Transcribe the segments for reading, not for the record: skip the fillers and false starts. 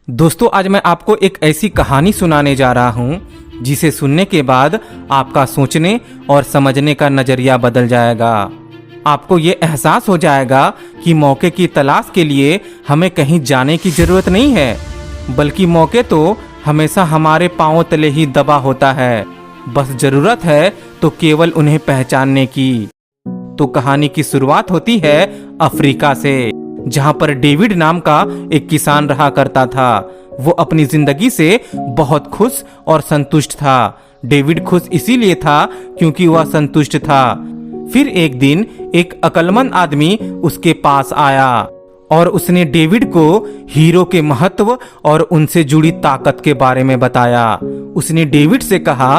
दोस्तों आज मैं आपको एक ऐसी कहानी सुनाने जा रहा हूँ जिसे सुनने के बाद आपका सोचने और समझने का नजरिया बदल जाएगा। आपको ये एहसास हो जाएगा कि मौके की तलाश के लिए हमें कहीं जाने की जरूरत नहीं है, बल्कि मौके तो हमेशा हमारे पांवों तले ही दबा होता है। बस जरूरत है तो केवल उन्हें पहचानने की। तो कहानी की शुरुआत होती है अफ्रीका से, जहां पर डेविड नाम का एक किसान रहा करता था। वो अपनी जिंदगी से बहुत खुश और संतुष्ट था। डेविड खुश इसीलिए था क्योंकि वह संतुष्ट था। फिर एक दिन एक अक्लमंद आदमी उसके पास आया और उसने डेविड को हीरो के महत्व और उनसे जुड़ी ताकत के बारे में बताया। उसने डेविड से कहा,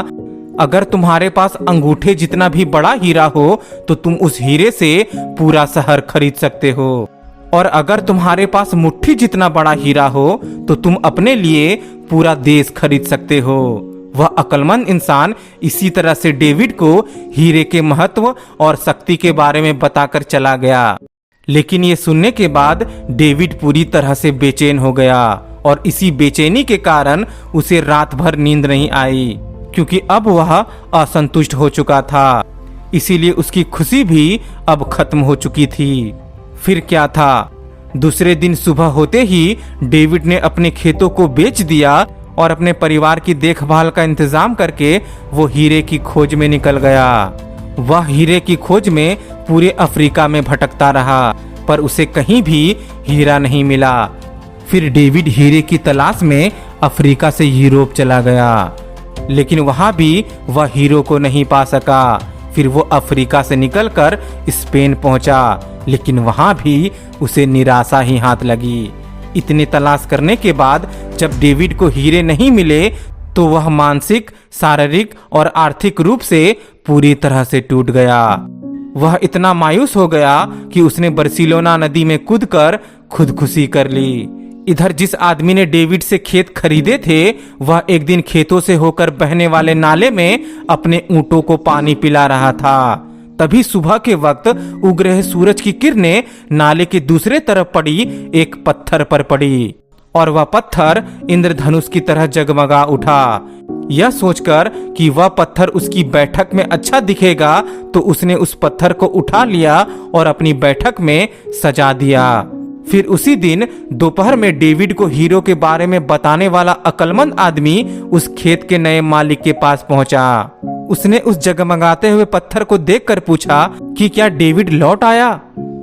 अगर तुम्हारे पास अंगूठे जितना भी बड़ा हीरा हो तो तुम उस हीरे से पूरा शहर खरीद सकते हो, और अगर तुम्हारे पास मुट्ठी जितना बड़ा हीरा हो तो तुम अपने लिए पूरा देश खरीद सकते हो। वह अक्लमंद इंसान इसी तरह से डेविड को हीरे के महत्व और शक्ति के बारे में बताकर चला गया। लेकिन ये सुनने के बाद डेविड पूरी तरह से बेचैन हो गया, और इसी बेचैनी के कारण उसे रात भर नींद नहीं आई, क्योंकि अब वह असंतुष्ट हो चुका था। इसीलिए उसकी खुशी भी अब खत्म हो चुकी थी। फिर क्या था, दूसरे दिन सुबह होते ही डेविड ने अपने खेतों को बेच दिया और अपने परिवार की देखभाल का इंतजाम करके वो हीरे की खोज में निकल गया। वह हीरे की खोज में पूरे अफ्रीका में भटकता रहा, पर उसे कहीं भी हीरा नहीं मिला। फिर डेविड हीरे की तलाश में अफ्रीका से यूरोप चला गया, लेकिन वहां भी वह हीरो को नहीं पा सका। फिर वो अफ्रीका से निकलकर स्पेन पहुंचा, लेकिन वहां भी उसे निराशा ही हाथ लगी। इतने तलाश करने के बाद जब डेविड को हीरे नहीं मिले तो वह मानसिक, शारीरिक और आर्थिक रूप से पूरी तरह से टूट गया। वह इतना मायूस हो गया कि उसने बार्सिलोना नदी में कूदकर खुदकुशी कर ली। इधर जिस आदमी ने डेविड से खेत खरीदे थे, वह एक दिन खेतों से होकर बहने वाले नाले में अपने ऊंटों को पानी पिला रहा था। तभी सुबह के वक्त उग रहे सूरज की किरणें नाले के दूसरे तरफ पड़ी एक पत्थर पर पड़ी, और वह पत्थर इंद्रधनुष की तरह जगमगा उठा। यह सोचकर कि वह पत्थर उसकी बैठक में अच्छा दिखेगा, तो उसने उस पत्थर को उठा लिया और अपनी बैठक में सजा दिया। फिर उसी दिन दोपहर में डेविड को हीरो के बारे में बताने वाला अक्लमंद आदमी उस खेत के नए मालिक के पास पहुंचा। उसने उस जगमगाते हुए पत्थर को देखकर पूछा कि क्या डेविड लौट आया?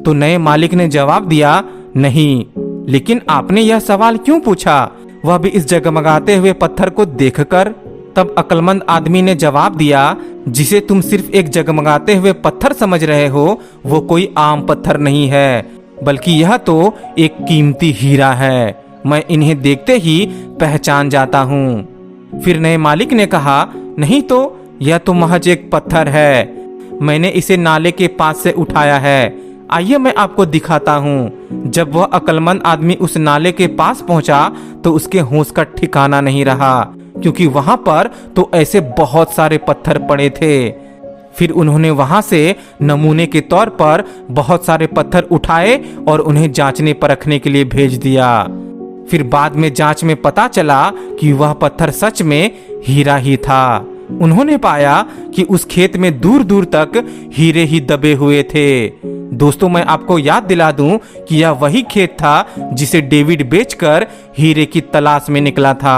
तो नए मालिक ने जवाब दिया, नहीं। लेकिन आपने यह सवाल क्यों पूछा, वह भी इस जगमगाते हुए पत्थर को देखकर? तब अक्लमंद आदमी ने जवाब दिया, जिसे तुम सिर्फ एक जगमगाते हुए पत्थर समझ रहे हो, वो कोई आम पत्थर नहीं है, बल्कि यह तो एक कीमती हीरा है। मैं इन्हें देखते ही पहचान जाता हूँ। फिर नए मालिक ने कहा, नहीं तो यह तो महज एक पत्थर है। मैंने इसे नाले के पास से उठाया है। आइए मैं आपको दिखाता हूँ। जब वह अक्लमंद आदमी उस नाले के पास पहुंचा तो उसके होश का ठिकाना नहीं रहा, क्योंकि वहां पर तो ऐसे बहुत सारे पत्थर पड़े थे। फिर उन्होंने वहां से नमूने के तौर पर बहुत सारे पत्थर उठाए और उन्हें जांचने परखने के लिए भेज दिया। फिर बाद में जांच में पता चला कि वह पत्थर सच में हीरा ही था। उन्होंने पाया कि उस खेत में दूर दूर तक हीरे ही दबे हुए थे। दोस्तों मैं आपको याद दिला दूं कि यह वही खेत था जिसे डेविड बेचकर हीरे की तलाश में निकला था।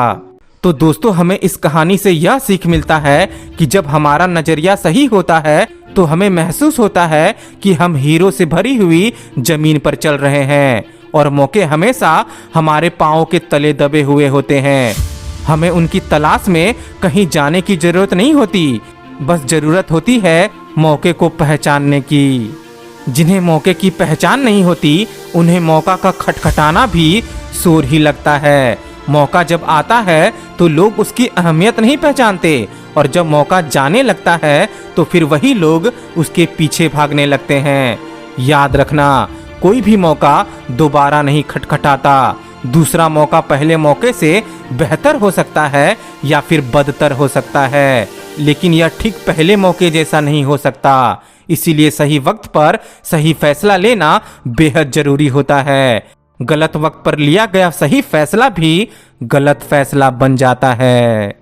तो दोस्तों हमें इस कहानी से यह सीख मिलता है कि जब हमारा नजरिया सही होता है तो हमें महसूस होता है कि हम हीरो से भरी हुई जमीन पर चल रहे हैं, और मौके हमेशा हमारे पांवों के तले दबे हुए होते हैं। हमें उनकी तलाश में कहीं जाने की जरूरत नहीं होती, बस जरूरत होती है मौके को पहचानने की। जिन्हें मौके की पहचान नहीं होती, उन्हें मौका का खटखटाना भी शोर ही लगता है। मौका जब आता है तो लोग उसकी अहमियत नहीं पहचानते, और जब मौका जाने लगता है तो फिर वही लोग उसके पीछे भागने लगते हैं। याद रखना, कोई भी मौका दोबारा नहीं खटखटाता। दूसरा मौका पहले मौके से बेहतर हो सकता है या फिर बदतर हो सकता है, लेकिन यह ठीक पहले मौके जैसा नहीं हो सकता। इसीलिए सही वक्त पर सही फैसला लेना बेहद जरूरी होता है। गलत वक्त पर लिया गया सही फैसला भी गलत फैसला बन जाता है।